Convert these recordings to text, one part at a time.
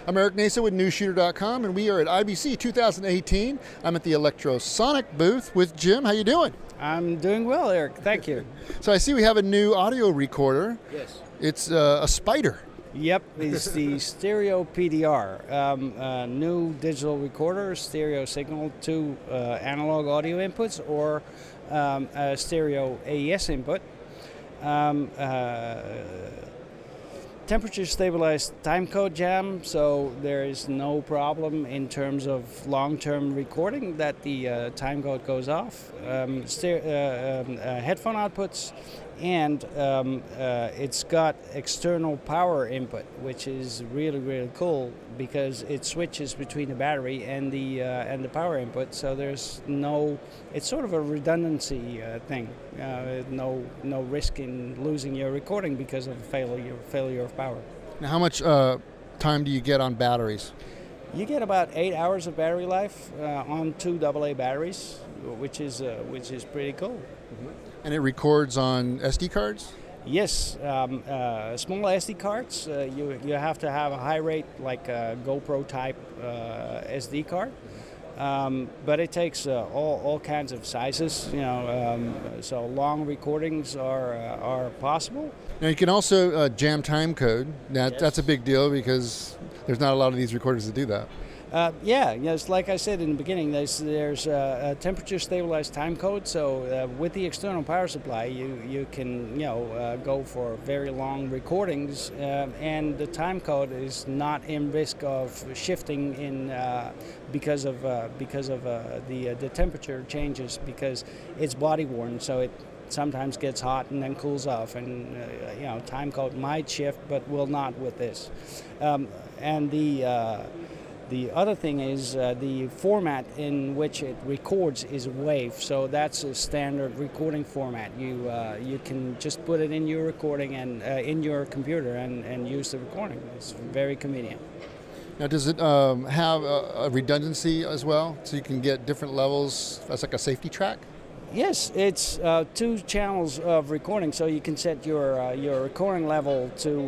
I'm Eric Nasa with Newsshooter.com, and we are at IBC 2018. I'm at the Lectrosonics booth with Jim. How you doing? I'm doing well, Eric. Thank you. So I see we have a new audio recorder. Yes. It's a Spider. Yep, it's the Stereo PDR, new digital recorder, stereo signal to analog audio inputs or a stereo AES input. Temperature stabilized timecode jam, so there is no problem in terms of long-term recording that the timecode goes off. Headphone outputs, and it's got external power input, which is really cool because it switches between the battery and the power input. So there's no, it's sort of a redundancy thing. No risk in losing your recording because of failure of power. Now, how much time do you get on batteries? You get about 8 hours of battery life on 2 AA batteries, which is pretty cool. Mm-hmm. And it records on SD cards? Yes, small SD cards. You have to have a high rate, like a GoPro type SD card. But it takes all kinds of sizes, you know, so long recordings are possible. Now you can also jam time code. Yes. That's a big deal because there's not a lot of these recorders that do that. Yes, like I said in the beginning, there's a temperature stabilized time code. So with the external power supply, you can go for very long recordings, and the time code is not in risk of shifting in because of the temperature changes, because it's body worn. So it sometimes gets hot and then cools off, and time code might shift, but will not with this. And the other thing is the format in which it records is WAV, so that's a standard recording format. You can just put it in your recording and in your computer and use the recording. It's very convenient. Now, does it have a redundancy as well, so you can get different levels? That's like a safety track. Yes, it's 2 channels of recording, so you can set your recording level to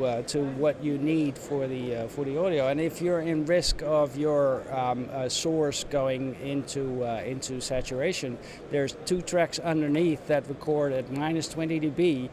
what you need for the audio. And if you're in risk of your source going into saturation, there's 2 tracks underneath that record at -20 dB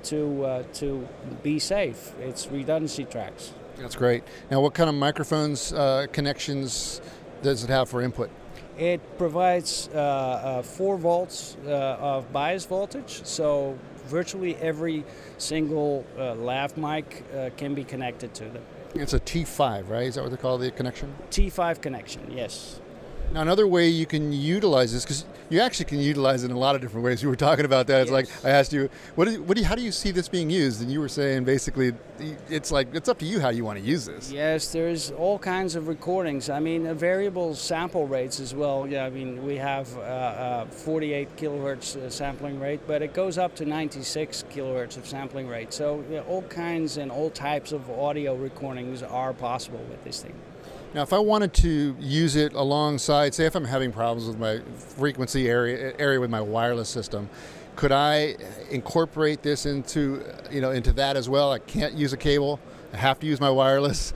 to be safe. It's redundancy tracks. That's great. Now, what kind of microphones connections does it have for input? It provides 4 volts of bias voltage, so virtually every single lav mic can be connected to them. It's a T5, right? Is that what they call the connection? T5 connection, yes. Now, another way you can utilize this, because you actually can utilize it in a lot of different ways. You were talking about that. It's like I asked you, how do you see this being used? And you were saying basically, it's up to you how you want to use this. Yes, there's all kinds of recordings. I mean, variable sample rates as well. Yeah, I mean, we have 48 kilohertz sampling rate, but it goes up to 96 kilohertz of sampling rate. So all kinds and all types of audio recordings are possible with this thing. Now, if I wanted to use it alongside, say if I'm having problems with my frequency area with my wireless system, could I incorporate this into that as well? I can't use a cable. I have to use my wireless.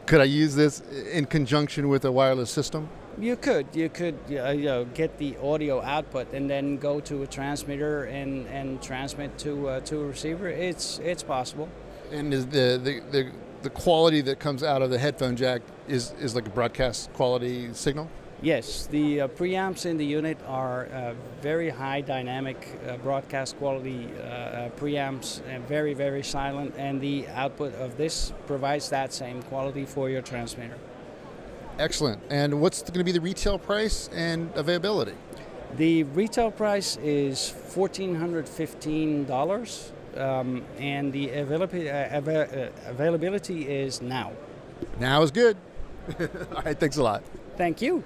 Could I use this in conjunction with a wireless system? You could get the audio output and then go to a transmitter and transmit to a receiver. It's possible. And is the quality that comes out of the headphone jack is like a broadcast quality signal? Yes, the preamps in the unit are very high dynamic broadcast quality preamps, and very silent, and the output of this provides that same quality for your transmitter. Excellent. And what's going to be the retail price and availability? The retail price is $1,415. And the availability is now. Now is good. All right, thanks a lot. Thank you.